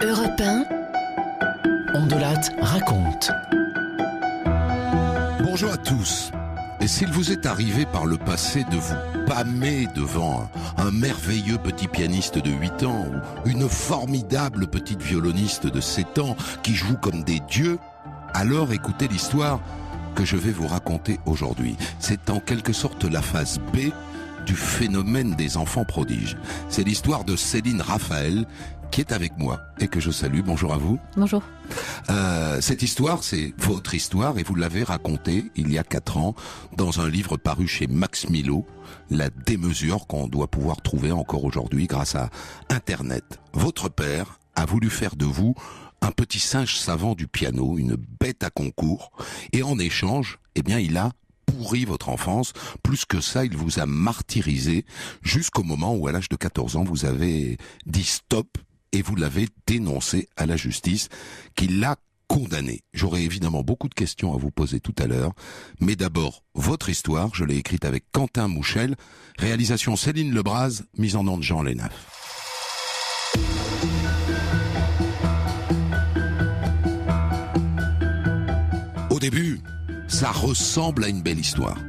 Europe 1, Ondelat raconte. Bonjour à tous. Et s'il vous est arrivé par le passé de vous pâmer devant un merveilleux petit pianiste de 8 ans ou une formidable petite violoniste de 7 ans qui joue comme des dieux, alors écoutez l'histoire que je vais vous raconter aujourd'hui. C'est en quelque sorte la phase B du phénomène des enfants prodiges. C'est l'histoire de Céline Raphaël qui est avec moi et que je salue. Bonjour à vous. Bonjour. Cette histoire, c'est votre histoire et vous l'avez racontée il y a 4 ans dans un livre paru chez Max Milo, La démesure qu'on doit pouvoir trouver encore aujourd'hui grâce à Internet. Votre père a voulu faire de vous un petit singe savant du piano, une bête à concours, et en échange, il a pourri votre enfance. Plus que ça, il vous a martyrisé jusqu'au moment où, à l'âge de 14 ans, vous avez dit stop et vous l'avez dénoncé à la justice qui l'a condamné. J'aurai évidemment beaucoup de questions à vous poser tout à l'heure, mais d'abord, votre histoire, je l'ai écrite avec Quentin Mouchel, réalisation Céline Lebras, mise en onde Jean Lénaf. Au début, ça ressemble à une belle histoire.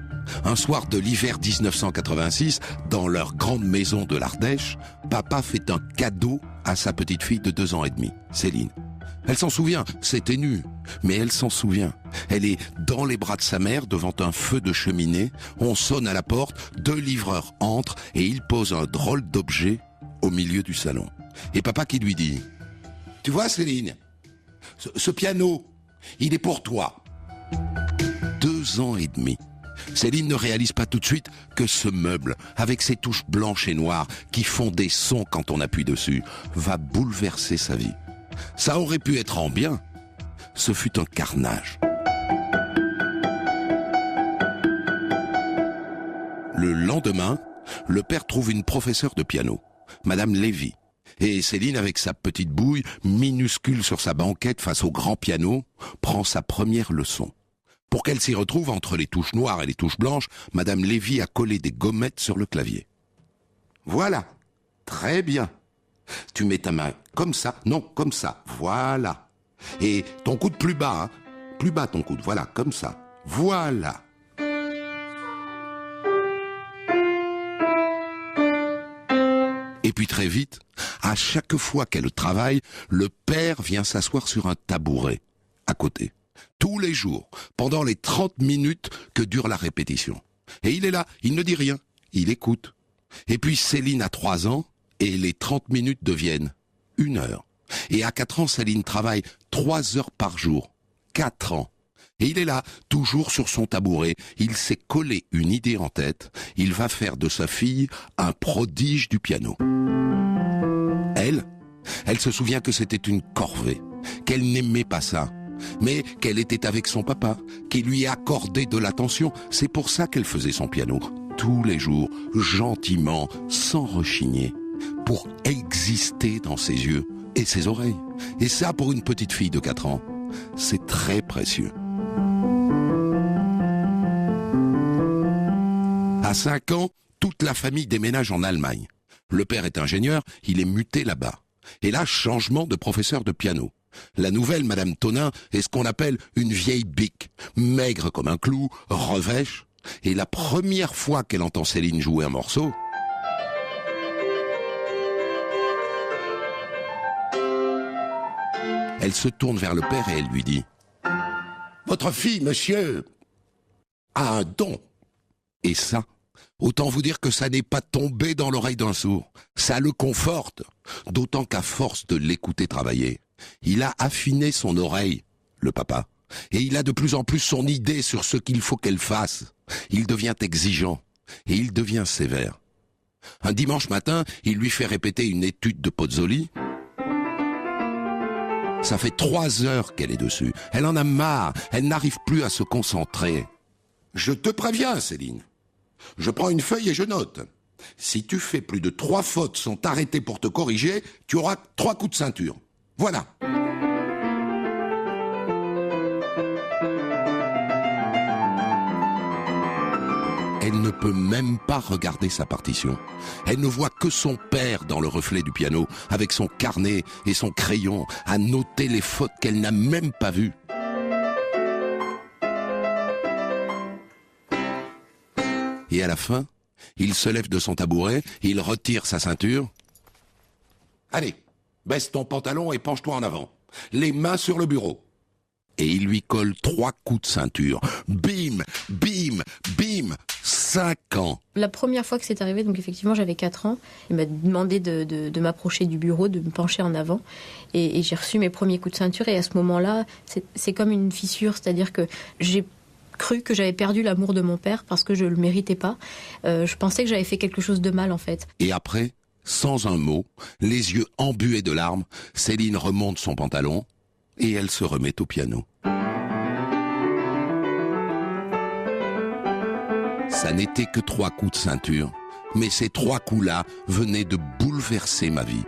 Un soir de l'hiver 1986, dans leur grande maison de l'Ardèche, papa fait un cadeau à sa petite fille de 2 ans et demi, Céline. Elle s'en souvient, c'était nu, mais elle s'en souvient. Elle est dans les bras de sa mère, devant un feu de cheminée. On sonne à la porte, 2 livreurs entrent et ils posent un drôle d'objet au milieu du salon. Et papa qui lui dit « Tu vois Céline, ce piano, il est pour toi. » 2 ans et demi. Céline ne réalise pas tout de suite que ce meuble, avec ses touches blanches et noires qui font des sons quand on appuie dessus, va bouleverser sa vie. Ça aurait pu être en bien. Ce fut un carnage. Le lendemain, le père trouve une professeure de piano, Madame Lévy. Et Céline, avec sa petite bouille, minuscule sur sa banquette face au grand piano, prend sa première leçon. Pour qu'elle s'y retrouve entre les touches noires et les touches blanches, Madame Lévy a collé des gommettes sur le clavier. Voilà, très bien. Tu mets ta main comme ça, non, comme ça, voilà. Et ton coude plus bas, plus bas ton coude, voilà, comme ça, voilà. Et puis très vite, à chaque fois qu'elle travaille, le père vient s'asseoir sur un tabouret, à côté. Tous les jours, pendant les 30 minutes que dure la répétition. Et il est là, il ne dit rien, il écoute. Et puis Céline a 3 ans, et les 30 minutes deviennent 1 heure. Et à 4 ans, Céline travaille 3 heures par jour. 4 ans. Et il est là, toujours sur son tabouret. Il s'est collé une idée en tête. Il va faire de sa fille un prodige du piano. Elle se souvient que c'était une corvée, qu'elle n'aimait pas ça. Mais qu'elle était avec son papa, qui lui accordait de l'attention. C'est pour ça qu'elle faisait son piano, tous les jours, gentiment, sans rechigner, pour exister dans ses yeux et ses oreilles. Et ça, pour une petite fille de 4 ans, c'est très précieux. À 5 ans, toute la famille déménage en Allemagne. Le père est ingénieur, il est muté là-bas. Et là, changement de professeur de piano. La nouvelle Madame Tonin est ce qu'on appelle une vieille bique, maigre comme un clou, revêche. Et la première fois qu'elle entend Céline jouer un morceau, elle se tourne vers le père et elle lui dit « Votre fille, monsieur, a un don. » Et ça, autant vous dire que ça n'est pas tombé dans l'oreille d'un sourd. Ça le conforte, d'autant qu'à force de l'écouter travailler, il a affiné son oreille, le papa, et il a de plus en plus son idée sur ce qu'il faut qu'elle fasse. Il devient exigeant, et il devient sévère. Un dimanche matin, il lui fait répéter une étude de Pozzoli. Ça fait 3 heures qu'elle est dessus. Elle en a marre, elle n'arrive plus à se concentrer. Je te préviens, Céline. Je prends une feuille et je note. Si tu fais plus de 3 fautes sans t'arrêter pour te corriger, tu auras 3 coups de ceinture. Voilà. Elle ne peut même pas regarder sa partition. Elle ne voit que son père dans le reflet du piano, avec son carnet et son crayon, à noter les fautes qu'elle n'a même pas vues. Et à la fin, il se lève de son tabouret, il retire sa ceinture. « Allez, baisse ton pantalon et penche-toi en avant. Les mains sur le bureau. » Et il lui colle 3 coups de ceinture. Bim, bim, bim, 5 ans. La première fois que c'est arrivé, donc effectivement j'avais 4 ans, il m'a demandé de m'approcher du bureau, de me pencher en avant. Et j'ai reçu mes premiers coups de ceinture. Et à ce moment-là, c'est comme une fissure, c'est-à-dire que j'ai cru que j'avais perdu l'amour de mon père parce que je le méritais pas. Je pensais que j'avais fait quelque chose de mal en fait. Et après, sans un mot, les yeux embués de larmes, Céline remonte son pantalon et elle se remet au piano. Ça n'était que 3 coups de ceinture, mais ces 3 coups-là venaient de bouleverser ma vie.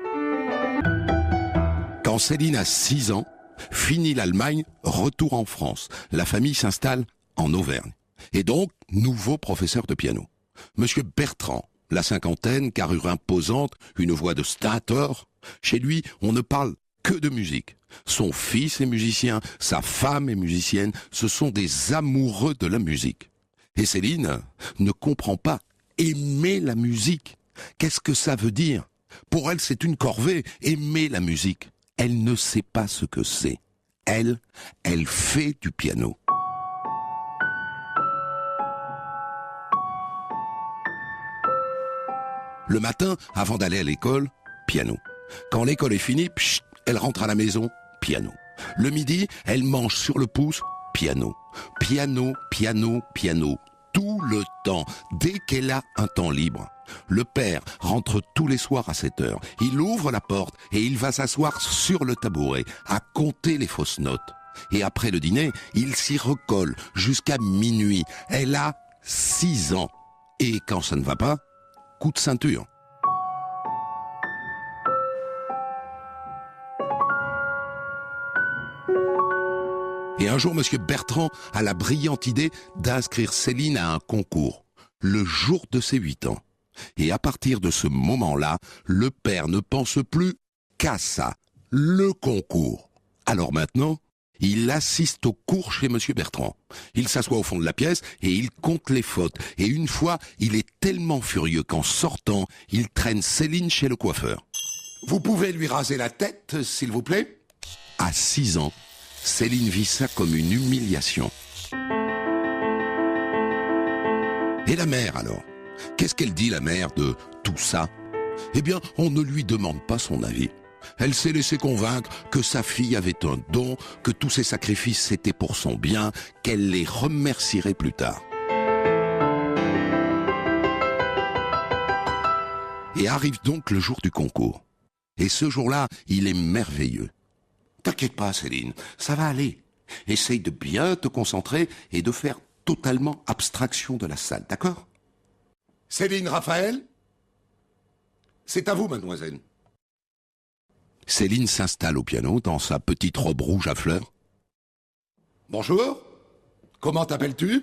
Quand Céline a 6 ans, fini l'Allemagne, retour en France. La famille s'installe en Auvergne. Et donc, nouveau professeur de piano. Monsieur Bertrand, la cinquantaine, carrure imposante, une voix de stentor. Chez lui, on ne parle que de musique. Son fils est musicien, sa femme est musicienne, ce sont des amoureux de la musique. Et Céline ne comprend pas aimer la musique. Qu'est-ce que ça veut dire? Pour elle, c'est une corvée, aimer la musique. Elle ne sait pas ce que c'est. Elle fait du piano. Le matin, avant d'aller à l'école, piano. Quand l'école est finie, elle rentre à la maison, piano. Le midi, elle mange sur le pouce, piano. Piano, piano, piano. Tout le temps, dès qu'elle a un temps libre. Le père rentre tous les soirs à 7 heures. Il ouvre la porte et il va s'asseoir sur le tabouret à compter les fausses notes. Et après le dîner, il s'y recolle jusqu'à minuit. Elle a 6 ans. Et quand ça ne va pas, coup de ceinture. Et un jour, monsieur Bertrand a la brillante idée d'inscrire Céline à un concours, le jour de ses 8 ans. Et à partir de ce moment-là, le père ne pense plus qu'à ça, le concours. Alors maintenant, il assiste au cours chez monsieur Bertrand. Il s'assoit au fond de la pièce et il compte les fautes. Et une fois, il est tellement furieux qu'en sortant, il traîne Céline chez le coiffeur. « Vous pouvez lui raser la tête, s'il vous plaît ?» À 6 ans, Céline vit ça comme une humiliation. Et la mère alors? Qu'est-ce qu'elle dit, la mère, de tout ça? Eh bien, on ne lui demande pas son avis. Elle s'est laissée convaincre que sa fille avait un don, que tous ses sacrifices c'était pour son bien, qu'elle les remercierait plus tard. Et arrive donc le jour du concours. Et ce jour-là, il est merveilleux. T'inquiète pas, Céline, ça va aller. Essaye de bien te concentrer et de faire totalement abstraction de la salle, d'accord? Céline Raphaël? C'est à vous, mademoiselle. Céline s'installe au piano dans sa petite robe rouge à fleurs. Bonjour, comment t'appelles-tu?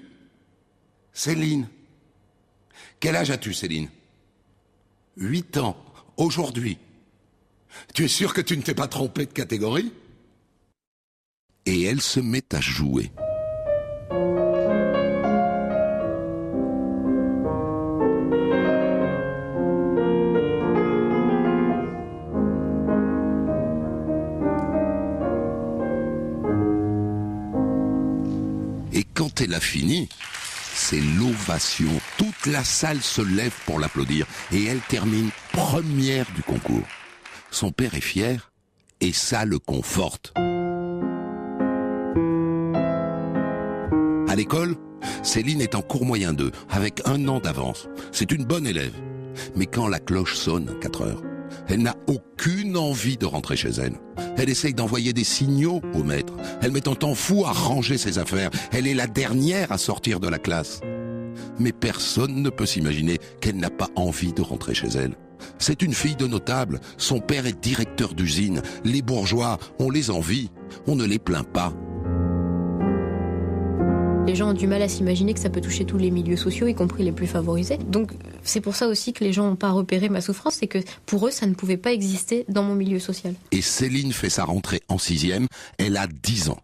Céline. Quel âge as-tu, Céline? 8 ans, aujourd'hui. Tu es sûr que tu ne t'es pas trompée de catégorie? Et elle se met à jouer. Et quand elle a fini, c'est l'ovation. Toute la salle se lève pour l'applaudir et elle termine première du concours. Son père est fier et ça le conforte. À l'école, Céline est en cours moyen 2, avec 1 an d'avance. C'est une bonne élève. Mais quand la cloche sonne à 4 heures, elle n'a aucune envie de rentrer chez elle. Elle essaye d'envoyer des signaux au maître. Elle met un temps fou à ranger ses affaires. Elle est la dernière à sortir de la classe. Mais personne ne peut s'imaginer qu'elle n'a pas envie de rentrer chez elle. C'est une fille de notable. Son père est directeur d'usine. Les bourgeois, on les envie. On ne les plaint pas. Les gens ont du mal à s'imaginer que ça peut toucher tous les milieux sociaux, y compris les plus favorisés. Donc c'est pour ça aussi que les gens n'ont pas repéré ma souffrance, c'est que pour eux, ça ne pouvait pas exister dans mon milieu social. Et Céline fait sa rentrée en 6e, elle a 10 ans.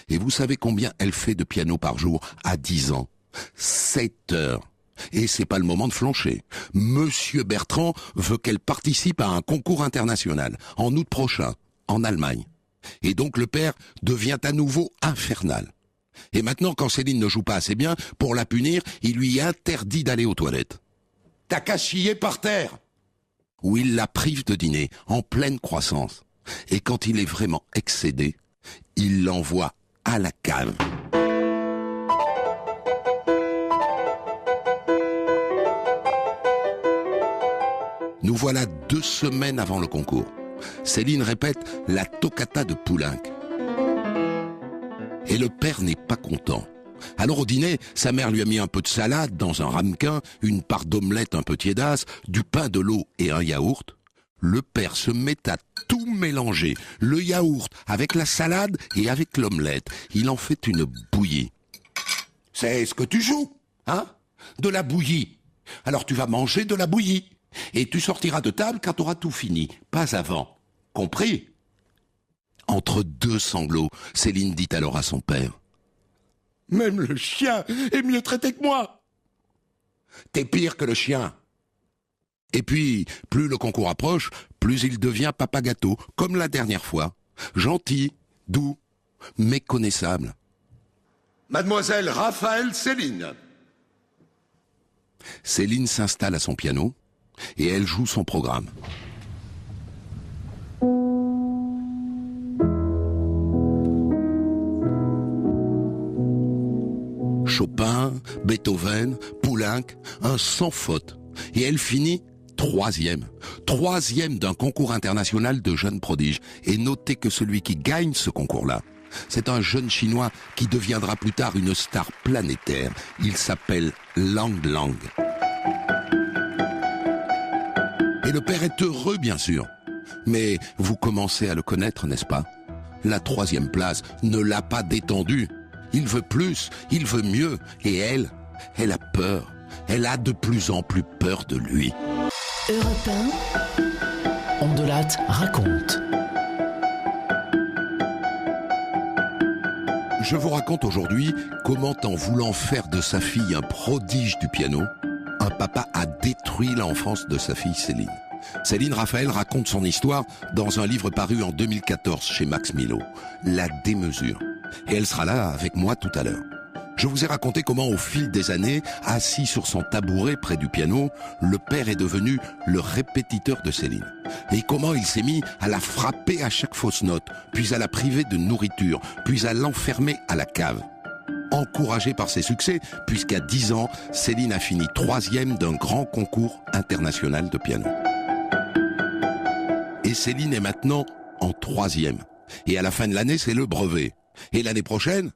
Et vous savez combien elle fait de piano par jour à 10 ans? 7 heures. Et c'est pas le moment de flancher. Monsieur Bertrand veut qu'elle participe à un concours international, en août prochain, en Allemagne. Et donc le père devient à nouveau infernal. Et maintenant, quand Céline ne joue pas assez bien, pour la punir, il lui interdit d'aller aux toilettes. T'as qu'à chier par terre! Ou il la prive de dîner, en pleine croissance. Et quand il est vraiment excédé, il l'envoie à la cave. Nous voilà 2 semaines avant le concours. Céline répète la toccata de Poulenc. Et le père n'est pas content. Alors au dîner, sa mère lui a mis un peu de salade dans un ramequin, une part d'omelette un peu tiédasse, du pain, de l'eau et un yaourt. Le père se met à tout mélanger, le yaourt avec la salade et avec l'omelette. Il en fait une bouillie. C'est ce que tu joues, hein? De la bouillie. Alors tu vas manger de la bouillie. Et tu sortiras de table quand tu auras tout fini, pas avant. Compris? Entre 2 sanglots, Céline dit alors à son père: « Même le chien est mieux traité que moi. T'es pire que le chien. » Et puis, plus le concours approche, plus il devient papa gâteau, comme la dernière fois. Gentil, doux, méconnaissable. Mademoiselle Raphaël Céline. Céline s'installe à son piano et elle joue son programme. Chopin, Beethoven, Poulenc, un sans faute. Et elle finit 3e. 3e d'un concours international de jeunes prodiges. Et notez que celui qui gagne ce concours-là, c'est un jeune Chinois qui deviendra plus tard une star planétaire. Il s'appelle Lang Lang. Et le père est heureux, bien sûr. Mais vous commencez à le connaître, n'est-ce pas? La 3e place ne l'a pas détendu. Il veut plus, il veut mieux. Et elle a peur. Elle a de plus en plus peur de lui. Europe 1, On de Latte raconte. Je vous raconte aujourd'hui comment, en voulant faire de sa fille un prodige du piano, un papa a détruit l'enfance de sa fille Céline. Céline Raphaël raconte son histoire dans un livre paru en 2014 chez Max Milo, La démesure. Et elle sera là avec moi tout à l'heure. Je vous ai raconté comment, au fil des années, assis sur son tabouret près du piano, le père est devenu le répétiteur de Céline. Et comment il s'est mis à la frapper à chaque fausse note, puis à la priver de nourriture, puis à l'enfermer à la cave. Encouragée par ses succès, puisqu'à 10 ans, Céline a fini 3e d'un grand concours international de piano. Et Céline est maintenant en 3e. Et à la fin de l'année, c'est le brevet. Et l'année prochaine,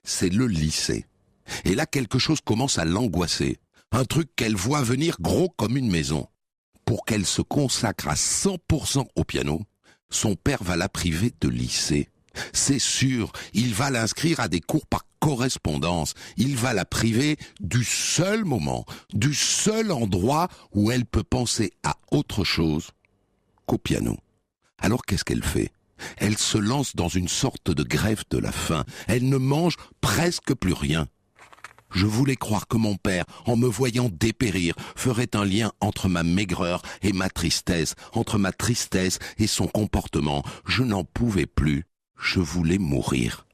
c'est le lycée. Et là, quelque chose commence à l'angoisser. Un truc qu'elle voit venir gros comme une maison. Pour qu'elle se consacre à 100% au piano, son père va la priver de lycée. C'est sûr, il va l'inscrire à des cours par correspondance. Il va la priver du seul moment, du seul endroit où elle peut penser à autre chose qu'au piano. Alors qu'est-ce qu'elle fait ? Elle se lance dans une sorte de grève de la faim. Elle ne mange presque plus rien. Je voulais croire que mon père, en me voyant dépérir, ferait un lien entre ma maigreur et ma tristesse, entre ma tristesse et son comportement. Je n'en pouvais plus. Je voulais mourir.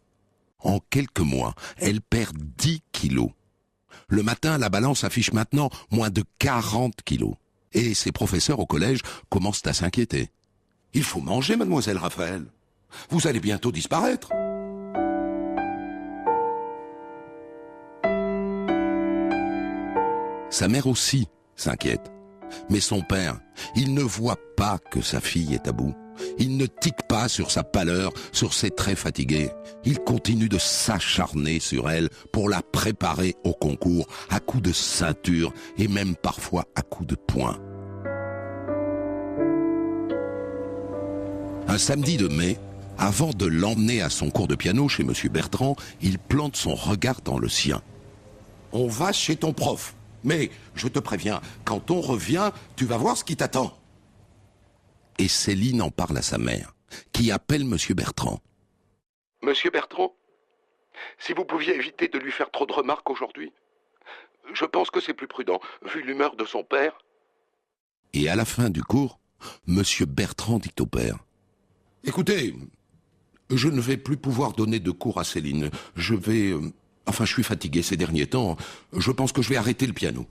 En quelques mois, elle perd 10 kilos. Le matin, la balance affiche maintenant moins de 40 kilos. Et ses professeurs au collège commencent à s'inquiéter. Il faut manger, mademoiselle Raphaël. Vous allez bientôt disparaître. Sa mère aussi s'inquiète. Mais son père, il ne voit pas que sa fille est à bout. Il ne tique pas sur sa pâleur, sur ses traits fatigués. Il continue de s'acharner sur elle pour la préparer au concours, à coups de ceinture et même parfois à coups de poing. Un samedi de mai, Avant de l'emmener à son cours de piano chez Monsieur Bertrand, il plante son regard dans le sien. « On va chez ton prof. Mais, je te préviens, quand on revient, tu vas voir ce qui t'attend. » Et Céline en parle à sa mère, qui appelle Monsieur Bertrand. « Monsieur Bertrand, si vous pouviez éviter de lui faire trop de remarques aujourd'hui, je pense que c'est plus prudent, vu l'humeur de son père. » Et à la fin du cours, Monsieur Bertrand dit au père. « Écoutez, je ne vais plus pouvoir donner de cours à Céline. Je suis fatigué ces derniers temps. Je pense que je vais arrêter le piano. »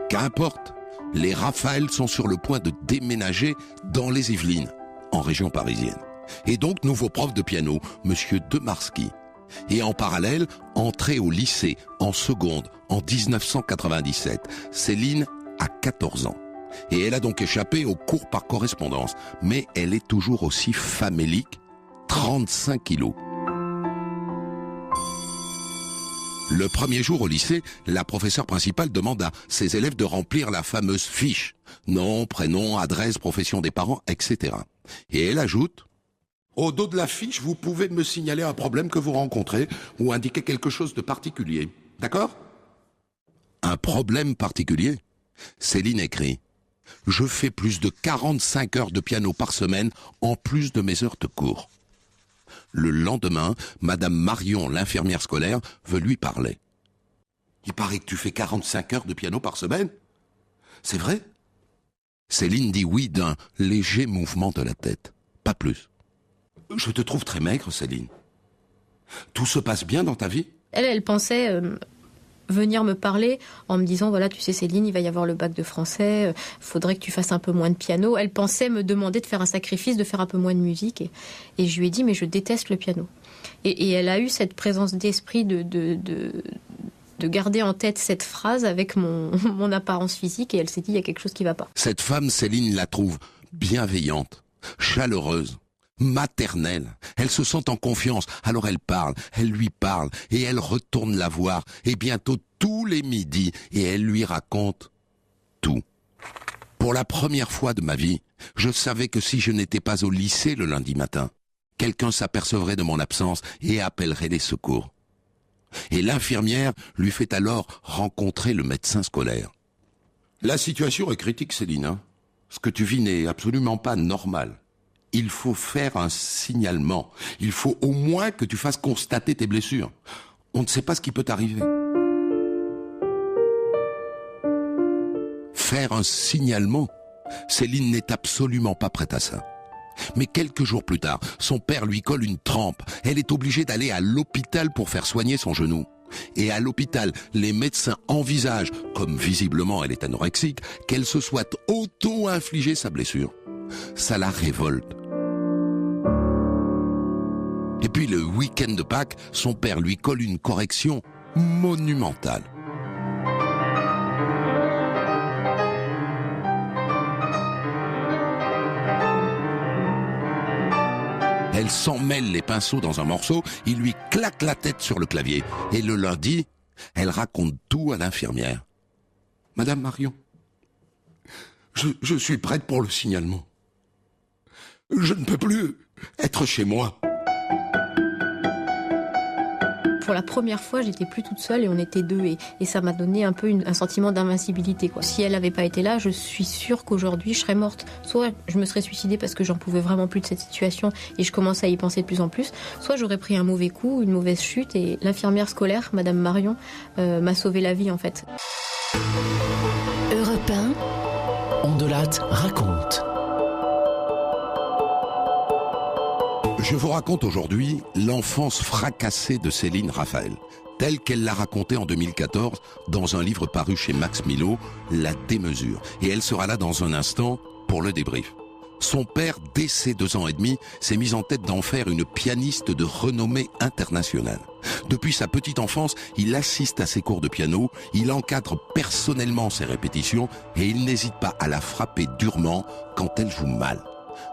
Qu'importe, les Raphaël sont sur le point de déménager dans les Yvelines, en région parisienne. Et donc, nouveau prof de piano, Monsieur Demarski. Et en parallèle, entrée au lycée, en seconde, en 1997. Céline a 14 ans. Et elle a donc échappé aux cours par correspondance. Mais elle est toujours aussi famélique, 35 kilos. Le premier jour au lycée, la professeure principale demande à ses élèves de remplir la fameuse fiche. Nom, prénom, adresse, profession des parents, etc. Et elle ajoute: au dos de la fiche, vous pouvez me signaler un problème que vous rencontrez ou indiquer quelque chose de particulier. D'accord ? Un problème particulier ? Céline écrit: je fais plus de 45 heures de piano par semaine en plus de mes heures de cours. Le lendemain, Madame Marion, l'infirmière scolaire, veut lui parler. Il paraît que tu fais 45 heures de piano par semaine ? C'est vrai ? Céline dit oui d'un léger mouvement de la tête, pas plus. Je te trouve très maigre, Céline. Tout se passe bien dans ta vie ? Elle pensait venir me parler en me disant, voilà, tu sais Céline, il va y avoir le bac de français, faudrait que tu fasses un peu moins de piano. Elle pensait me demander de faire un sacrifice, de faire un peu moins de musique. Et je lui ai dit, mais je déteste le piano. Et elle a eu cette présence d'esprit de garder en tête cette phrase avec mon apparence physique, et elle s'est dit, il y a quelque chose qui va pas. Cette femme, Céline la trouve bienveillante, chaleureuse, maternelle. Elle se sent en confiance, alors elle lui parle, et elle retourne la voir, et bientôt tous les midis, et elle lui raconte tout. Pour la première fois de ma vie, je savais que si je n'étais pas au lycée le lundi matin, quelqu'un s'apercevrait de mon absence et appellerait les secours. Et l'infirmière lui fait alors rencontrer le médecin scolaire. La situation est critique, Céline, hein. Ce que tu vis n'est absolument pas normal. Il faut faire un signalement. Il faut au moins que tu fasses constater tes blessures. On ne sait pas ce qui peut t'arriver. Faire un signalement, Céline n'est absolument pas prête à ça. Mais quelques jours plus tard, son père lui colle une trempe. Elle est obligée d'aller à l'hôpital pour faire soigner son genou. Et à l'hôpital, les médecins envisagent, comme visiblement elle est anorexique, qu'elle se soit auto-infligée sa blessure. Ça la révolte. Et puis le week-end de Pâques, son père lui colle une correction monumentale. Elle s'en mêle les pinceaux dans un morceau, il lui claque la tête sur le clavier. Et le lundi, elle raconte tout à l'infirmière. « Madame Marion, je suis prête pour le signalement. Je ne peux plus être chez moi. » Pour la première fois, j'étais plus toute seule et on était deux. Et ça m'a donné un peu un sentiment d'invincibilité, quoi. Si elle n'avait pas été là, je suis sûre qu'aujourd'hui, je serais morte. Soit je me serais suicidée parce que j'en pouvais vraiment plus de cette situation et je commençais à y penser de plus en plus. Soit j'aurais pris un mauvais coup, une mauvaise chute, et l'infirmière scolaire, Madame Marion, m'a sauvé la vie, en fait. Europe 1, On de Latte raconte. Je vous raconte aujourd'hui l'enfance fracassée de Céline Raphaël, telle qu'elle l'a racontée en 2014 dans un livre paru chez Max Milo, La Démesure. Et elle sera là dans un instant pour le débrief. Son père, dès ses 2 ans et demi, s'est mis en tête d'en faire une pianiste de renommée internationale. Depuis sa petite enfance, il assiste à ses cours de piano, il encadre personnellement ses répétitions et il n'hésite pas à la frapper durement quand elle joue mal.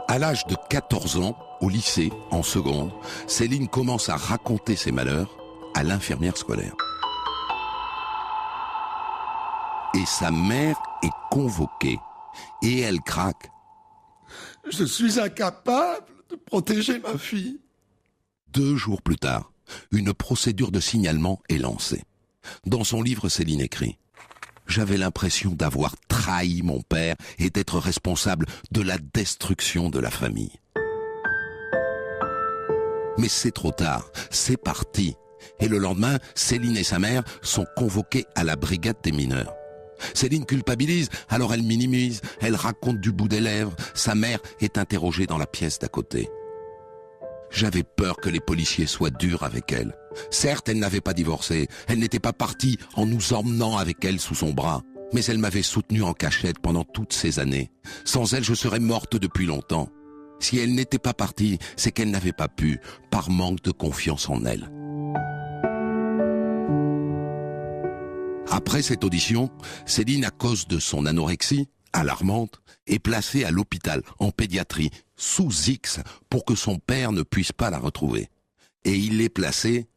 À l'âge de 14 ans, au lycée, en seconde, Céline commence à raconter ses malheurs à l'infirmière scolaire. Et sa mère est convoquée. Et elle craque. Je suis incapable de protéger ma fille. 2 jours plus tard, une procédure de signalement est lancée. Dans son livre, Céline écrit « J'avais l'impression d'avoir trahi mon père et d'être responsable de la destruction de la famille. » Mais c'est trop tard, c'est parti. Et le lendemain, Céline et sa mère sont convoquées à la brigade des mineurs. Céline culpabilise, alors elle minimise, elle raconte du bout des lèvres. Sa mère est interrogée dans la pièce d'à côté. J'avais peur que les policiers soient durs avec elle. Certes, elle n'avait pas divorcé, elle n'était pas partie en nous emmenant avec elle sous son bras. Mais elle m'avait soutenu en cachette pendant toutes ces années. Sans elle, je serais morte depuis longtemps. Si elle n'était pas partie, c'est qu'elle n'avait pas pu, par manque de confiance en elle. Après cette audition, Céline, à cause de son anorexie, alarmante, est placée à l'hôpital, en pédiatrie, sous X, pour que son père ne puisse pas la retrouver. Et il est placé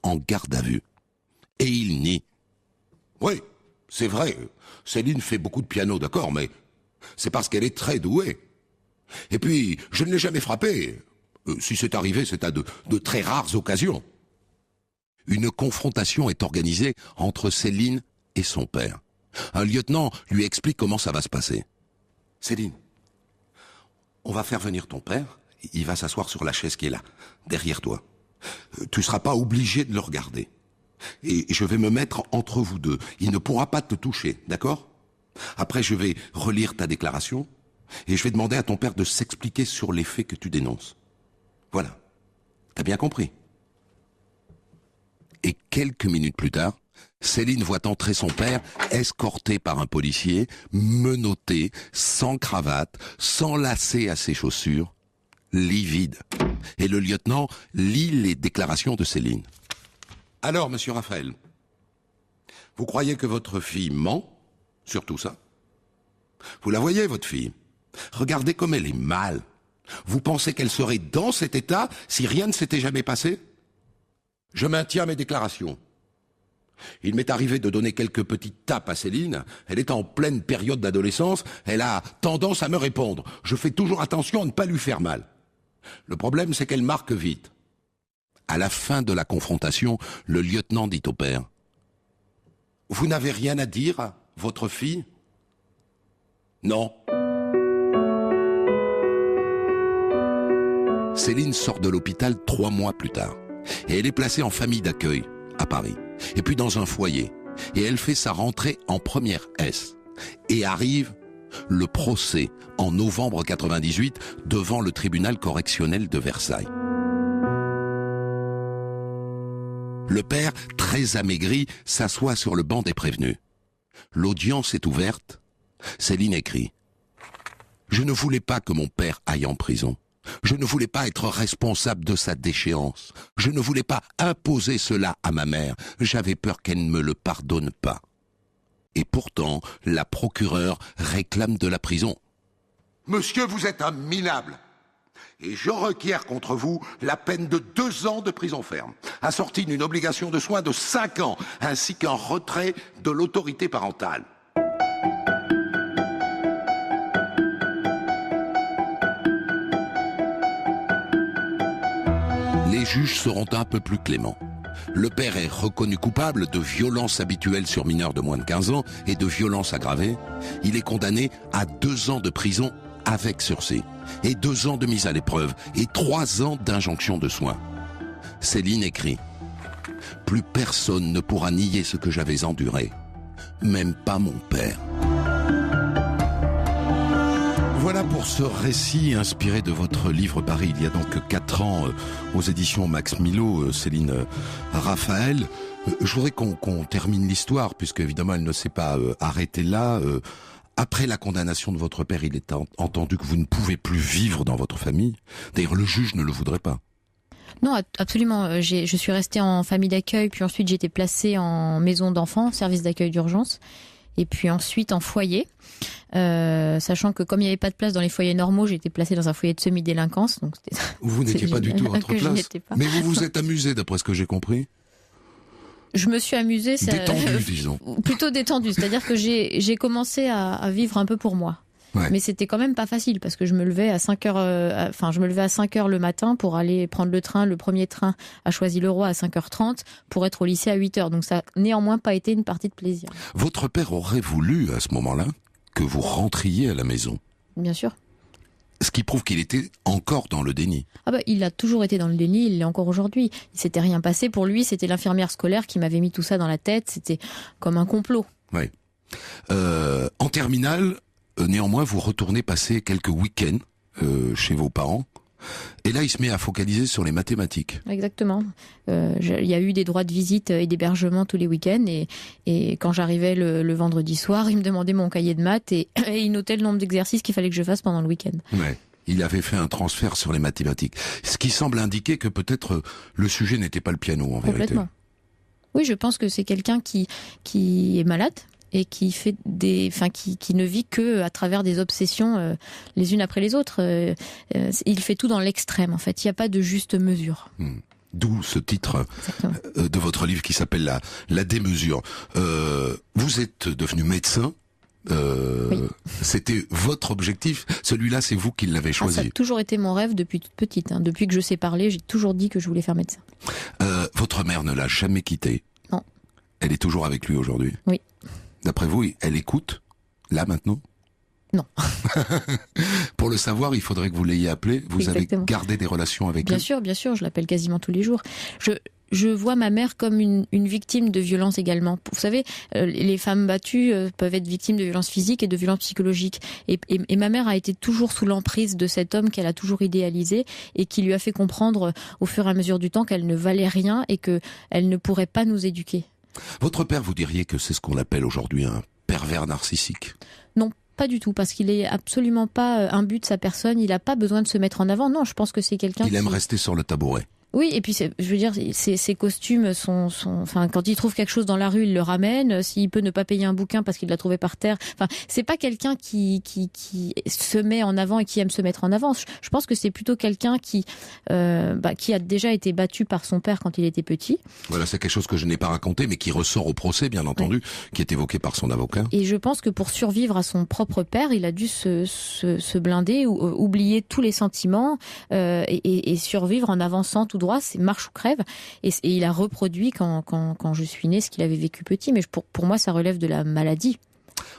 en garde à vue. Et il nie. Oui, c'est vrai, Céline fait beaucoup de piano, d'accord, mais c'est parce qu'elle est très douée. Et puis, je ne l'ai jamais frappée. Si c'est arrivé, c'est à de très rares occasions. Une confrontation est organisée entre Céline et son père. Un lieutenant lui explique comment ça va se passer. « Céline, on va faire venir ton père, il va s'asseoir sur la chaise qui est là, derrière toi. Tu ne seras pas obligé de le regarder. Et je vais me mettre entre vous deux. Il ne pourra pas te toucher, d'accord? Après, je vais relire ta déclaration et je vais demander à ton père de s'expliquer sur les faits que tu dénonces. Voilà. T'as bien compris? » Et quelques minutes plus tard, Céline voit entrer son père, escorté par un policier, menotté, sans cravate, sans lacet à ses chaussures, livide. Et le lieutenant lit les déclarations de Céline. « Alors, monsieur Raphaël, vous croyez que votre fille ment sur tout ça? Vous la voyez, votre fille? Regardez comme elle est mal. Vous pensez qu'elle serait dans cet état si rien ne s'était jamais passé? Je maintiens mes déclarations. Il m'est arrivé de donner quelques petites tapes à Céline. Elle est en pleine période d'adolescence. Elle a tendance à me répondre. Je fais toujours attention à ne pas lui faire mal. Le problème, c'est qu'elle marque vite. » À la fin de la confrontation, le lieutenant dit au père « Vous n'avez rien à dire à votre fille? » « Non. » Céline sort de l'hôpital 3 mois plus tard. Et elle est placée en famille d'accueil à Paris. Et puis dans un foyer. Et elle fait sa rentrée en première S. Et arrive le procès en novembre 98 devant le tribunal correctionnel de Versailles. Le père, très amaigri, s'assoit sur le banc des prévenus. L'audience est ouverte. Céline écrit « Je ne voulais pas que mon père aille en prison. Je ne voulais pas être responsable de sa déchéance. Je ne voulais pas imposer cela à ma mère. J'avais peur qu'elle ne me le pardonne pas. » Et pourtant, la procureure réclame de la prison. « Monsieur, vous êtes un minable. Et je requiers contre vous la peine de 2 ans de prison ferme, assortie d'une obligation de soins de 5 ans, ainsi qu'un retrait de l'autorité parentale. » Les juges seront un peu plus cléments. Le père est reconnu coupable de violences habituelles sur mineurs de moins de 15 ans et de violences aggravées. Il est condamné à 2 ans de prison avec sursis et 2 ans de mise à l'épreuve et 3 ans d'injonction de soins. Céline écrit « Plus personne ne pourra nier ce que j'avais enduré, même pas mon père. » Voilà pour ce récit inspiré de votre livre paru il y a donc 4 ans aux éditions Max Milo, Céline Raphaël. Je voudrais qu'on termine l'histoire, puisque évidemment elle ne s'est pas arrêtée là. Après la condamnation de votre père, il est entendu que vous ne pouvez plus vivre dans votre famille. D'ailleurs, le juge ne le voudrait pas. Non, absolument. Je suis restée en famille d'accueil, puis ensuite j'ai été placée en maison d'enfants, service d'accueil d'urgence, et puis ensuite en foyer. Sachant que comme il n'y avait pas de place dans les foyers normaux, j'ai été placée dans un foyer de semi-délinquance. Donc vous n'étiez pas du tout à votre place. Mais vous vous êtes amusée, d'après ce que j'ai compris. Je me suis amusée. Détendue, disons. Plutôt détendue, c'est-à-dire que j'ai commencé à vivre un peu pour moi. Ouais. Mais c'était quand même pas facile parce que je me levais à 5 heures, je me levais à 5 heures le matin pour aller prendre le train, le premier train à Choisy-le-Roi à 5h30 pour être au lycée à 8h. Donc ça n'a néanmoins pas été une partie de plaisir. Votre père aurait voulu, à ce moment-là, que vous rentriez à la maison. Bien sûr. Ce qui prouve qu'il était encore dans le déni. Ah bah, il a toujours été dans le déni, il l'est encore aujourd'hui. Il s'était rien passé pour lui, c'était l'infirmière scolaire qui m'avait mis tout ça dans la tête, c'était comme un complot. Oui. En terminale, néanmoins, vous retournez passer quelques week-ends chez vos parents. Et là, il se met à focaliser sur les mathématiques. Exactement. Il y a eu des droits de visite et d'hébergement tous les week-ends. Et quand j'arrivais le vendredi soir, il me demandait mon cahier de maths et il notait le nombre d'exercices qu'il fallait que je fasse pendant le week-end. Ouais. Il avait fait un transfert sur les mathématiques. Ce qui semble indiquer que peut-être le sujet n'était pas le piano, en vérité. Complètement. Oui, je pense que c'est quelqu'un qui est malade et qui fait qui ne vit que à travers des obsessions les unes après les autres. Il fait tout dans l'extrême, en fait. Il n'y a pas de juste mesure. D'où ce titre de votre livre qui s'appelle la démesure. Vous êtes devenu médecin. Oui. C'était votre objectif. Celui-là, c'est vous qui l'avez choisi. Ça a toujours été mon rêve depuis toute petite. Depuis que je sais parler, j'ai toujours dit que je voulais faire médecin. Votre mère ne l'a jamais quitté. Non. Elle est toujours avec lui aujourd'hui. Oui. D'après vous, elle écoute, là, maintenant? Non. Pour le savoir, il faudrait que vous l'ayez appelée. Vous Exactement. avez gardé des relations avec elle? Bien sûr, je l'appelle quasiment tous les jours. Je vois ma mère comme une victime de violence également. Vous savez, les femmes battues peuvent être victimes de violences physiques et de violences psychologiques. Et ma mère a été toujours sous l'emprise de cet homme qu'elle a toujours idéalisé et qui lui a fait comprendre au fur et à mesure du temps qu'elle ne valait rien et qu'elle ne pourrait pas nous éduquer. Votre père, vous diriez que c'est ce qu'on appelle aujourd'hui un pervers narcissique? Non, pas du tout, parce qu'il est absolument pas imbu de sa personne, il n'a pas besoin de se mettre en avant. Non, je pense que c'est quelqu'un Il aime rester sur le tabouret. Oui, et puis je veux dire, ses costumes sont, quand il trouve quelque chose dans la rue, il le ramène. S'il peut ne pas payer un bouquin parce qu'il l'a trouvé par terre, c'est pas quelqu'un qui se met en avant et qui aime se mettre en avant. Je pense que c'est plutôt quelqu'un qui a déjà été battu par son père quand il était petit. Voilà, c'est quelque chose que je n'ai pas raconté, mais qui ressort au procès, bien entendu, qui est évoqué par son avocat. Et je pense que pour survivre à son propre père, il a dû se blinder, ou oublier tous les sentiments et survivre en avançant tout droit, c'est marche ou crève. Et il a reproduit quand je suis née ce qu'il avait vécu petit, mais pour moi ça relève de la maladie.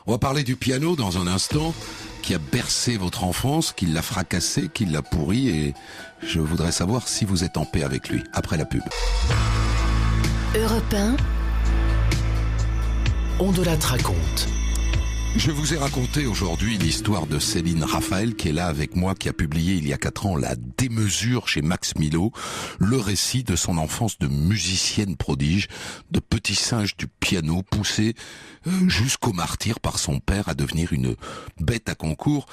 On va parler du piano dans un instant, qui a bercé votre enfance, qui l'a fracassé, qui l'a pourri, et je voudrais savoir si vous êtes en paix avec lui, après la pub. Europe 1, On de la raconte. Je vous ai raconté aujourd'hui l'histoire de Céline Raphaël, qui est là avec moi, qui a publié il y a 4 ans La démesure chez Max Milo, le récit de son enfance de musicienne prodige, de petit singe du piano, poussé jusqu'au martyre par son père à devenir une bête à concours.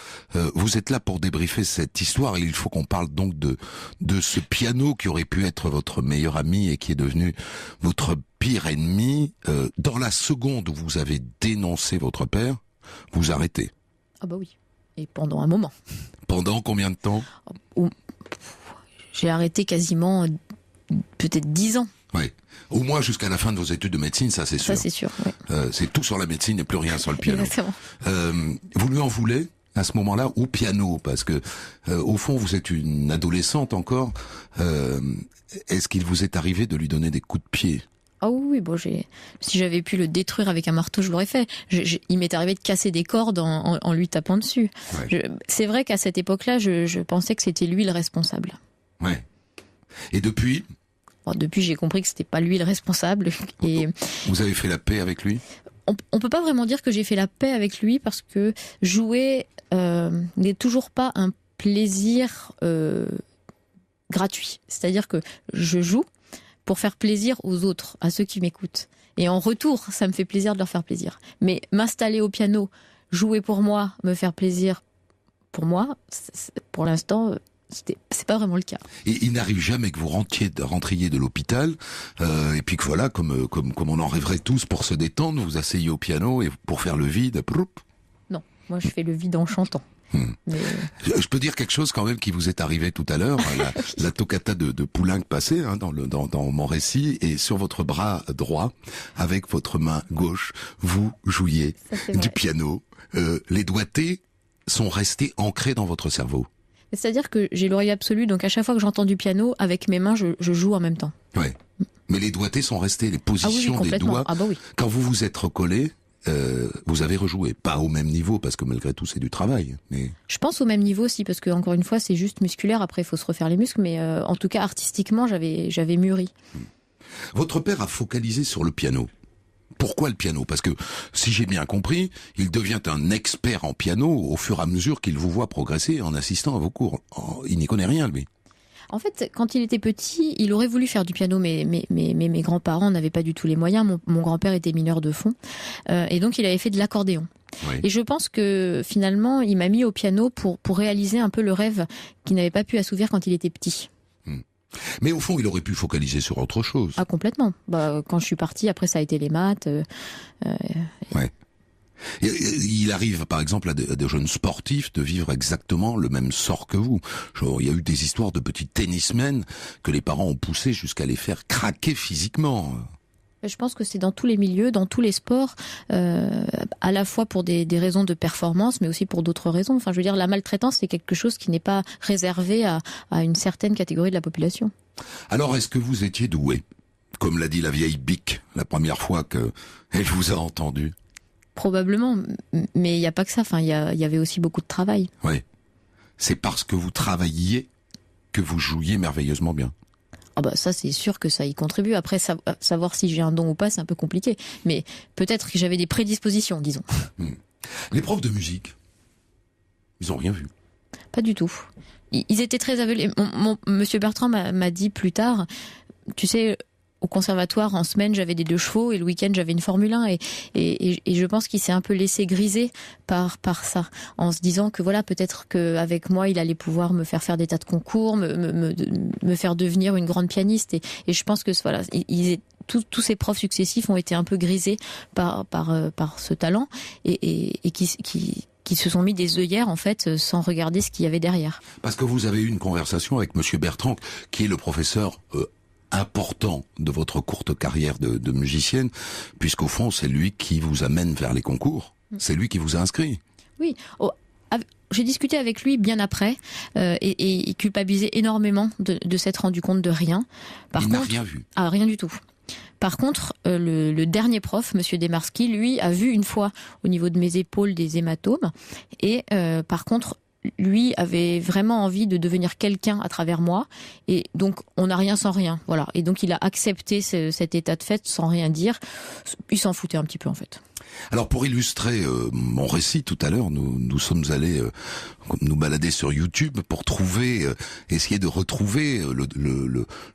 Vous êtes là pour débriefer cette histoire, et il faut qu'on parle donc de ce piano qui aurait pu être votre meilleur ami et qui est devenu votre pire ennemi. Dans la seconde où vous avez dénoncé votre père, vous arrêtez. Ah bah oui, et pendant un moment. Pendant combien de temps? J'ai arrêté quasiment peut-être 10 ans. Oui, au moins jusqu'à la fin de vos études de médecine, ça c'est sûr. Ça c'est sûr, oui. C'est tout sur la médecine et plus rien sur le piano. Exactement. Vous lui en voulez à ce moment-là au piano, parce que au fond vous êtes une adolescente encore. Est-ce qu'il vous est arrivé de lui donner des coups de pied? Ah oui, bon, si j'avais pu le détruire avec un marteau, je l'aurais fait. Il m'est arrivé de casser des cordes en lui tapant dessus. Ouais. C'est vrai qu'à cette époque-là, je pensais que c'était lui le responsable. Ouais. Et depuis? Bon, depuis, j'ai compris que c'était pas lui le responsable. Et vous avez fait la paix avec lui? On peut pas vraiment dire que j'ai fait la paix avec lui, parce que jouer n'est toujours pas un plaisir gratuit. C'est-à-dire que je joue pour faire plaisir aux autres, à ceux qui m'écoutent. Et en retour, ça me fait plaisir de leur faire plaisir. Mais m'installer au piano, jouer pour moi, me faire plaisir pour moi, pour l'instant, c'est pas vraiment le cas. Et il n'arrive jamais que vous rentriez de l'hôpital, et puis que voilà, comme on en rêverait tous pour se détendre, vous asseyez au piano et pour faire le vide. Non, moi je fais le vide en chantant. Mais... Je peux dire quelque chose quand même qui vous est arrivé tout à l'heure, la toccata de Poulenc passée dans mon récit, et sur votre bras droit, avec votre main gauche, vous jouiez du piano. Les doigtés sont restés ancrés dans votre cerveau. C'est-à-dire que j'ai l'oreille absolue, donc à chaque fois que j'entends du piano, avec mes mains, je joue en même temps. Ouais. Mais les doigtés sont restés, les positions des doigts. Ah bah oui. Quand vous vous êtes recollé, vous avez rejoué. Pas au même niveau, parce que malgré tout, c'est du travail. Mais... Je pense au même niveau aussi, parce que encore une fois, c'est juste musculaire. Après, il faut se refaire les muscles, mais en tout cas, artistiquement, j'avais mûri. Votre père a focalisé sur le piano. Pourquoi le piano? Parce que, si j'ai bien compris, il devient un expert en piano au fur et à mesure qu'il vous voit progresser en assistant à vos cours. Il n'y connaît rien, lui. En fait, quand il était petit, il aurait voulu faire du piano, mais mes grands-parents n'avaient pas du tout les moyens. Mon grand-père était mineur de fond, et donc il avait fait de l'accordéon. Oui. Et je pense que finalement, il m'a mis au piano pour réaliser un peu le rêve qu'il n'avait pas pu assouvir quand il était petit. Mais au fond, il aurait pu focaliser sur autre chose. Ah, complètement. Quand je suis partie, après ça a été les maths. Ouais. Il arrive, par exemple, à des jeunes sportifs de vivre exactement le même sort que vous. Genre, il y a eu des histoires de petits tennismen que les parents ont poussés jusqu'à les faire craquer physiquement. Je pense que c'est dans tous les milieux, dans tous les sports, à la fois pour des raisons de performance, mais aussi pour d'autres raisons. Enfin, je veux dire, la maltraitance, c'est quelque chose qui n'est pas réservé à une certaine catégorie de la population. Alors, est-ce que vous étiez doué? Comme l'a dit la vieille Bic, la première fois qu'elle vous a entendu. Probablement, mais il n'y a pas que ça. Enfin, il y avait aussi beaucoup de travail. Oui. C'est parce que vous travailliez que vous jouiez merveilleusement bien. Ah bah ça, c'est sûr que ça y contribue. Après, savoir si j'ai un don ou pas, c'est un peu compliqué. Mais peut-être que j'avais des prédispositions, disons. Les profs de musique, ils ont rien vu. Pas du tout. Ils étaient très aveuglés. Monsieur Bertrand m'a dit plus tard, tu sais... Au conservatoire, en semaine, j'avais des 2 chevaux et le week-end, j'avais une Formule 1 et je pense qu'il s'est un peu laissé griser par ça, en se disant que voilà, peut-être qu'avec moi, il allait pouvoir me faire des tas de concours, me faire devenir une grande pianiste et je pense que voilà, tous ces profs successifs ont été un peu grisés par ce talent et qui se sont mis des œillères en fait sans regarder ce qu'il y avait derrière. Parce que vous avez eu une conversation avec Monsieur Bertrand, qui est le professeur important de votre courte carrière de musicienne, puisqu'au fond, c'est lui qui vous amène vers les concours. C'est lui qui vous a inscrit. Oui. J'ai discuté avec lui bien après et il culpabilisait énormément de s'être rendu compte de rien. Il n'a rien vu. Ah, rien du tout. Par contre, le dernier prof, Monsieur Demarski, lui, a vu une fois au niveau de mes épaules des hématomes et par contre, lui avait vraiment envie de devenir quelqu'un à travers moi et donc on n'a rien sans rien, voilà. Et donc il a accepté cet état de fait sans rien dire. Il s'en foutait un petit peu en fait. Alors pour illustrer mon récit tout à l'heure, nous sommes allés nous balader sur YouTube pour essayer de retrouver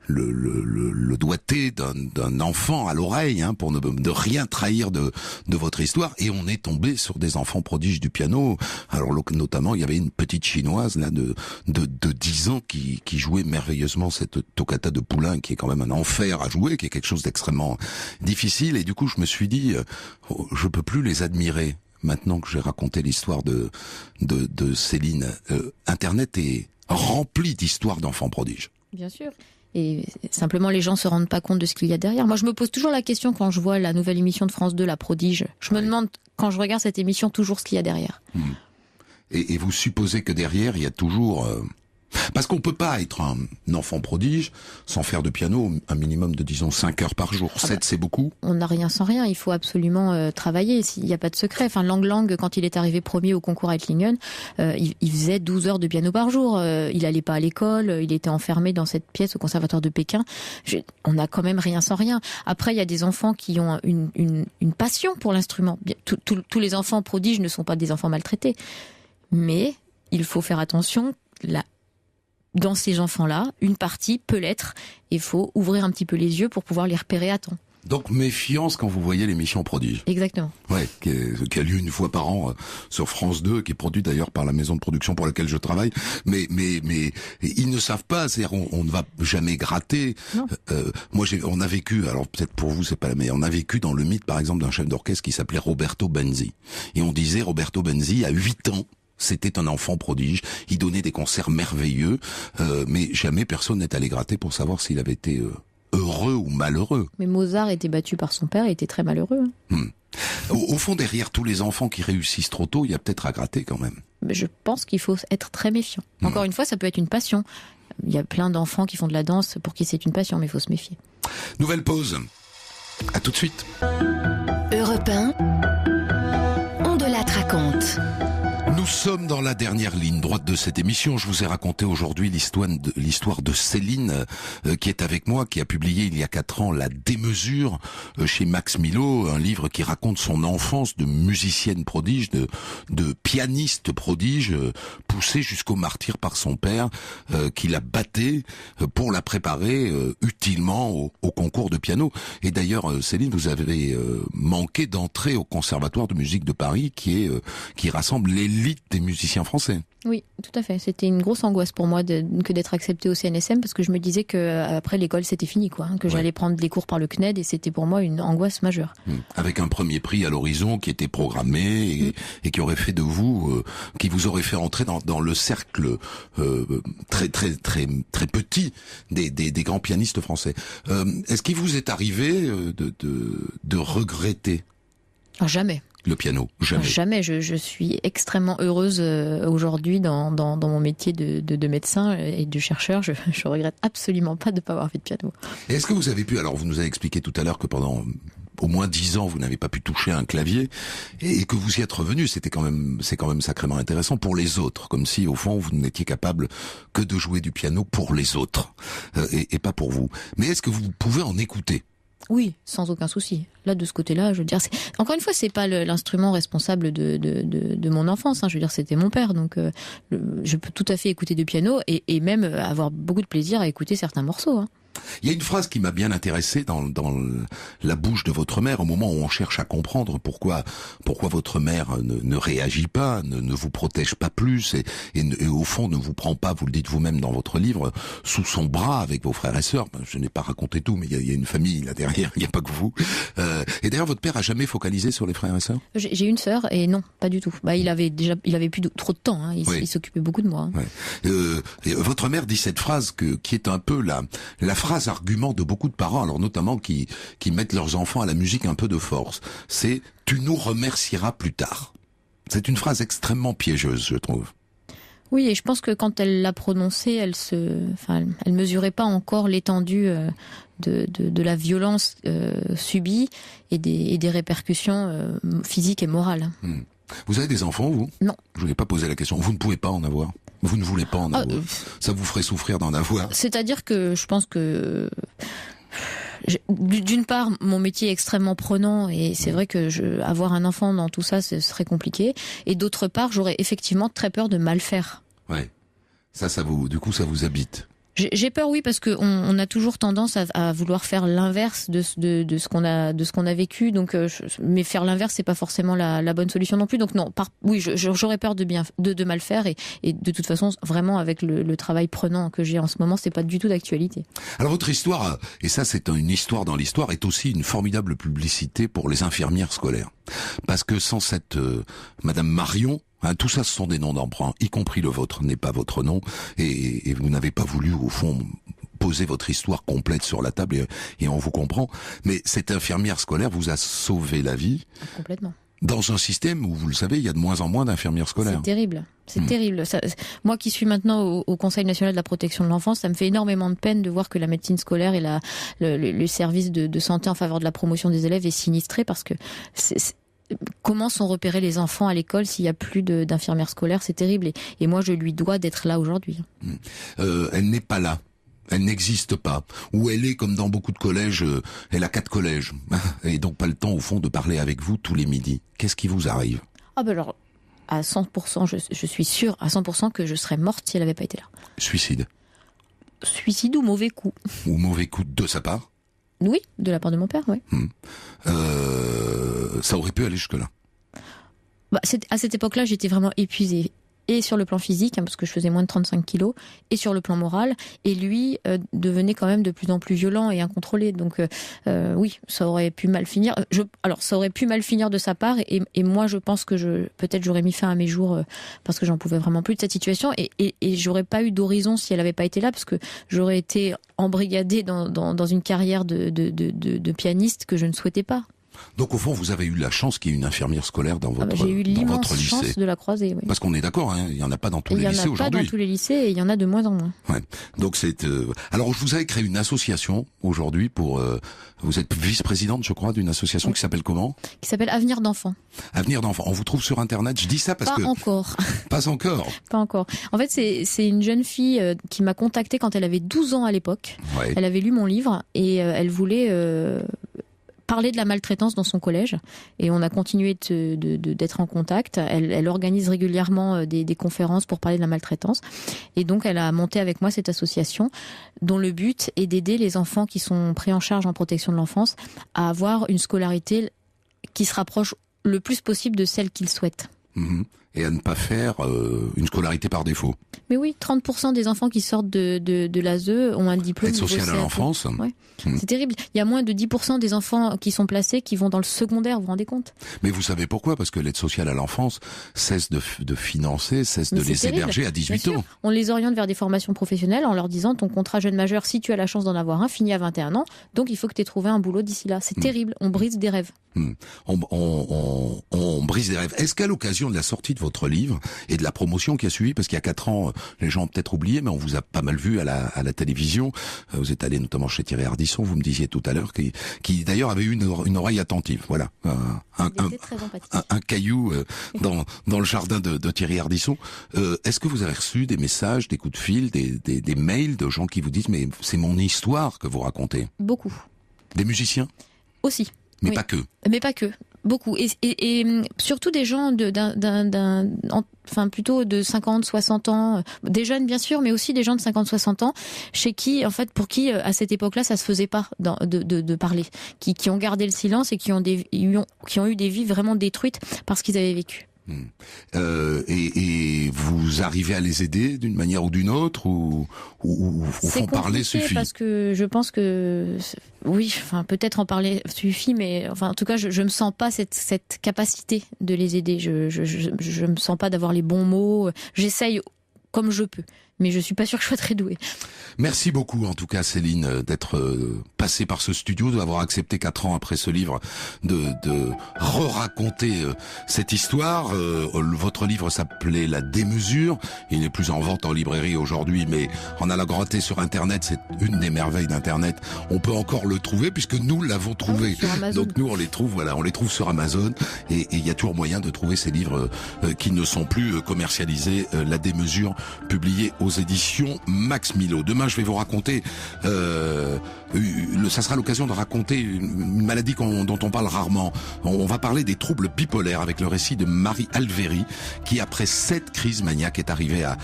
le doigté d'un enfant à l'oreille, hein, pour ne rien trahir de votre histoire. Et on est tombé sur des enfants prodiges du piano. Alors notamment, il y avait une petite chinoise là de 10 ans qui jouait merveilleusement cette toccata de Poulenc, qui est quand même un enfer à jouer, qui est quelque chose d'extrêmement difficile. Et du coup, je me suis dit, je peux plus les admirer. Maintenant que j'ai raconté l'histoire de Céline, Internet est rempli d'histoires d'enfants prodiges. Bien sûr. Et simplement, les gens se rendent pas compte de ce qu'il y a derrière. Moi, je me pose toujours la question quand je vois la nouvelle émission de France 2, La Prodige. Je me demande, quand je regarde cette émission, toujours ce qu'il y a derrière. Et vous supposez que derrière, il y a toujours... Parce qu'on peut pas être un enfant prodige sans faire de piano un minimum de, disons, 5 heures par jour. 7, c'est beaucoup. On n'a rien sans rien. Il faut absolument travailler. Il n'y a pas de secret. Enfin, Lang, quand il est arrivé premier au concours à Ettlingen, il faisait 12 heures de piano par jour. Il allait pas à l'école. Il était enfermé dans cette pièce au conservatoire de Pékin. On n'a quand même rien sans rien. Après, il y a des enfants qui ont une passion pour l'instrument. Tous les enfants prodiges ne sont pas des enfants maltraités. Mais il faut faire attention. Dans ces enfants-là, une partie peut l'être. Il faut ouvrir un petit peu les yeux pour pouvoir les repérer à temps. Donc méfiance quand vous voyez l'émission Prodige. Exactement. Ouais, qui a lieu une fois par an sur France 2, qui est produit d'ailleurs par la maison de production pour laquelle je travaille. Mais ils ne savent pas, c'est-à-dire on ne va jamais gratter. On a vécu, alors peut-être pour vous c'est pas la meilleure, on a vécu dans le mythe par exemple d'un chef d'orchestre qui s'appelait Roberto Benzi. Et on disait Roberto Benzi à 8 ans. C'était un enfant prodige, il donnait des concerts merveilleux, mais jamais personne n'est allé gratter pour savoir s'il avait été heureux ou malheureux. Mais Mozart était battu par son père et était très malheureux. Au fond, derrière tous les enfants qui réussissent trop tôt, il y a peut-être à gratter quand même. Je pense qu'il faut être très méfiant. Encore une fois, ça peut être une passion. Il y a plein d'enfants qui font de la danse pour qui c'est une passion, mais il faut se méfier. Nouvelle pause. À tout de suite. Europe 1, On de Latte raconte. Nous sommes dans la dernière ligne droite de cette émission. Je vous ai raconté aujourd'hui l'histoire de Céline qui est avec moi, qui a publié il y a 4 ans La Démesure chez Max Milo, un livre qui raconte son enfance de musicienne prodige, de pianiste prodige, poussée jusqu'au martyre par son père, qui la battait pour la préparer utilement au concours de piano. Et d'ailleurs, Céline, vous avez manqué d'entrer au Conservatoire de musique de Paris, qui rassemble l'élite des musiciens français. Oui, tout à fait. C'était une grosse angoisse pour moi que d'être acceptée au CNSM, parce que je me disais que après l'école c'était fini, quoi, que j'allais prendre des cours par le CNED, et c'était pour moi une angoisse majeure. Avec un premier prix à l'horizon qui était programmé et qui aurait fait de vous, qui vous aurait fait entrer dans le cercle très très très très petit des grands pianistes français. Est-ce qu'il vous est arrivé de regretter? Jamais. Le piano, jamais. Jamais. Je suis extrêmement heureuse aujourd'hui dans mon métier de médecin et de chercheur. Je regrette absolument pas de ne pas avoir fait de piano. Et est-ce que vous avez pu, alors vous nous avez expliqué tout à l'heure que pendant au moins 10 ans vous n'avez pas pu toucher un clavier et que vous y êtes revenu, c'est quand même sacrément intéressant pour les autres, comme si au fond vous n'étiez capable que de jouer du piano pour les autres et pas pour vous. Mais est-ce que vous pouvez en écouter? Oui, sans aucun souci. Là, de ce côté-là, je veux dire, encore une fois, c'est pas l'instrument responsable de mon enfance. Je veux dire, c'était mon père, donc je peux tout à fait écouter du piano et même avoir beaucoup de plaisir à écouter certains morceaux. Il y a une phrase qui m'a bien intéressé dans la bouche de votre mère au moment où on cherche à comprendre pourquoi votre mère ne réagit pas, ne vous protège pas plus et au fond ne vous prend pas, vous le dites vous-même dans votre livre, sous son bras avec vos frères et sœurs. Je n'ai pas raconté tout, mais il y a une famille là derrière, il n'y a pas que vous. Et d'ailleurs, votre père a jamais focalisé sur les frères et sœurs? J'ai une sœur et non, pas du tout. Il avait plus trop de temps. Il s'occupait beaucoup de moi. Votre mère dit cette phrase qui est un peu la phrase argument de beaucoup de parents, alors notamment qui mettent leurs enfants à la musique un peu de force. C'est « tu nous remercieras plus tard ». C'est une phrase extrêmement piégeuse, je trouve. Oui, et je pense que quand elle l'a prononcée, elle mesurait pas encore l'étendue de la violence subie et des répercussions physiques et morales. Vous avez des enfants, vous? Non. Je ne vais pas poser la question. Vous ne pouvez pas en avoir? Vous ne voulez pas en avoir? Ça vous ferait souffrir d'en avoir? C'est-à-dire que je pense que... D'une part, mon métier est extrêmement prenant et c'est vrai que avoir un enfant dans tout ça, ce serait compliqué. Et d'autre part, j'aurais effectivement très peur de mal faire. Ouais. Du coup, ça vous habite. J'ai peur, oui, parce que on a toujours tendance à vouloir faire l'inverse de ce qu'on a vécu. Donc, mais faire l'inverse, c'est pas forcément la bonne solution non plus. Donc non, j'aurais peur de mal faire et de toute façon, vraiment avec le travail prenant que j'ai en ce moment, c'est pas du tout d'actualité. Alors votre histoire, et ça c'est une histoire dans l'histoire, est aussi une formidable publicité pour les infirmières scolaires, parce que sans cette Madame Marion. Tout ça, ce sont des noms d'emprunt, y compris le vôtre n'est pas votre nom, et vous n'avez pas voulu, au fond, poser votre histoire complète sur la table, et on vous comprend. Mais cette infirmière scolaire vous a sauvé la vie. Complètement. Dans un système où, vous le savez, il y a de moins en moins d'infirmières scolaires. C'est terrible. C'est terrible. Moi qui suis maintenant au Conseil national de la protection de l'enfance, ça me fait énormément de peine de voir que la médecine scolaire et le service de santé en faveur de la promotion des élèves est sinistré, parce que comment sont repérés les enfants à l'école s'il y a plus d'infirmières scolaires? C'est terrible. Et moi, je lui dois d'être là aujourd'hui. Elle n'est pas là. Elle n'existe pas. Ou elle est, comme dans beaucoup de collèges, elle a 4 collèges. Et donc pas le temps, au fond, de parler avec vous tous les midis. Qu'est-ce qui vous arrive? Alors, à 100%, je suis sûre à 100% que je serais morte si elle n'avait pas été là. Suicide? Suicide ou mauvais coup? Ou mauvais coup de sa part? Oui, de la part de mon père, oui. Ça aurait pu aller jusque-là. À cette époque-là, j'étais vraiment épuisée. Et sur le plan physique, parce que je faisais moins de 35 kilos, et sur le plan moral. Et lui devenait quand même de plus en plus violent et incontrôlé. Donc oui, ça aurait pu mal finir. Ça aurait pu mal finir de sa part. Et moi, je pense que peut-être j'aurais mis fin à mes jours parce que j'en pouvais vraiment plus de cette situation. Et j'aurais pas eu d'horizon si elle avait pas été là, parce que j'aurais été embrigadée dans une carrière de pianiste que je ne souhaitais pas. Donc au fond, vous avez eu la chance qu'il y ait une infirmière scolaire dans votre, J'ai eu dans l'immense votre lycée. chance de la croiser. Oui. Parce qu'on est d'accord, hein, il y en a pas dans tous Et les lycées il y en a pas aujourd'hui. dans tous les lycées et il y en a de moins en moins. Ouais. Donc c'est. Alors je vous avais créé une association aujourd'hui pour. Vous êtes vice-présidente, je crois, d'une association qui s'appelle comment? Qui s'appelle Avenir d'enfants. Avenir d'enfants. On vous trouve sur Internet. Je dis ça parce Pas que encore. pas encore. Pas encore. En fait, c'est une jeune fille qui m'a contactée quand elle avait 12 ans à l'époque. Ouais. Elle avait lu mon livre et elle voulait parler de la maltraitance dans son collège. Et on a continué d'être en contact. Elle organise régulièrement des conférences pour parler de la maltraitance. Et donc, elle a monté avec moi cette association dont le but est d'aider les enfants qui sont pris en charge en protection de l'enfance à avoir une scolarité qui se rapproche le plus possible de celle qu'ils souhaitent. Mhm. Et à ne pas faire une scolarité par défaut. Mais oui, 30% des enfants qui sortent de l'ASE ont un diplôme. Aide sociale à CAP. l'enfance. Ouais. C'est terrible. Il y a moins de 10% des enfants qui sont placés qui vont dans le secondaire, vous vous rendez compte? Mais vous savez pourquoi? Parce que l'aide sociale à l'enfance cesse de financer, cesse Mais de c'est les terrible. héberger à 18 Bien sûr. ans. On les oriente vers des formations professionnelles en leur disant ton contrat jeune majeur, si tu as la chance d'en avoir un, finit à 21 ans, donc il faut que tu aies trouvé un boulot d'ici là. C'est terrible. On brise des rêves. On brise des rêves. Est-ce qu'à l'occasion de la sortie de votre livre et de la promotion qui a suivi, parce qu'il y a 4 ans, les gens ont peut-être oublié, mais on vous a pas mal vu à la télévision. Vous êtes allé notamment chez Thierry Ardisson, vous me disiez tout à l'heure, qui d'ailleurs avait eu une oreille attentive. Voilà, Il était très empathique. un caillou dans le jardin de Thierry Ardisson. Est-ce que vous avez reçu des messages, des coups de fil, des mails de gens qui vous disent mais c'est mon histoire que vous racontez? Beaucoup. Des musiciens? Aussi. Mais Oui. pas que. Mais pas que. Beaucoup. Et surtout des gens plutôt de 50, 60 ans, des jeunes bien sûr, mais aussi des gens de 50, 60 ans, chez qui, en fait, pour qui, à cette époque-là, ça se faisait pas de parler, qui ont gardé le silence et qui ont eu des vies vraiment détruites par ce qu'ils avaient vécu. Et vous arrivez à les aider d'une manière ou d'une autre, ou au fond parler suffit? Parce que je pense que oui, enfin peut-être en parler suffit, mais enfin en tout cas je me sens pas cette capacité de les aider. Je me sens pas d'avoir les bons mots. J'essaye comme je peux, mais je suis pas sûre que je sois très douée. Merci beaucoup en tout cas Céline d'être passée par ce studio, d'avoir accepté 4 ans après ce livre de re-raconter cette histoire. Votre livre s'appelait La Démesure. Il n'est plus en vente en librairie aujourd'hui, mais en allant gratter sur Internet, c'est une des merveilles d'Internet. On peut encore le trouver puisque nous l'avons trouvé. Sur Amazon. Donc nous on les trouve sur Amazon et il y a toujours moyen de trouver ces livres qui ne sont plus commercialisés. La Démesure, publié aux éditions Max Milo. Demain, je vais vous raconter, ça sera l'occasion de raconter une maladie dont on parle rarement. On va parler des troubles bipolaires avec le récit de Marie Alvéry, qui après 7 crises maniaques est arrivée à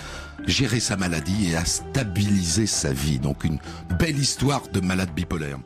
gérer sa maladie et à stabiliser sa vie. Donc une belle histoire de malade bipolaire.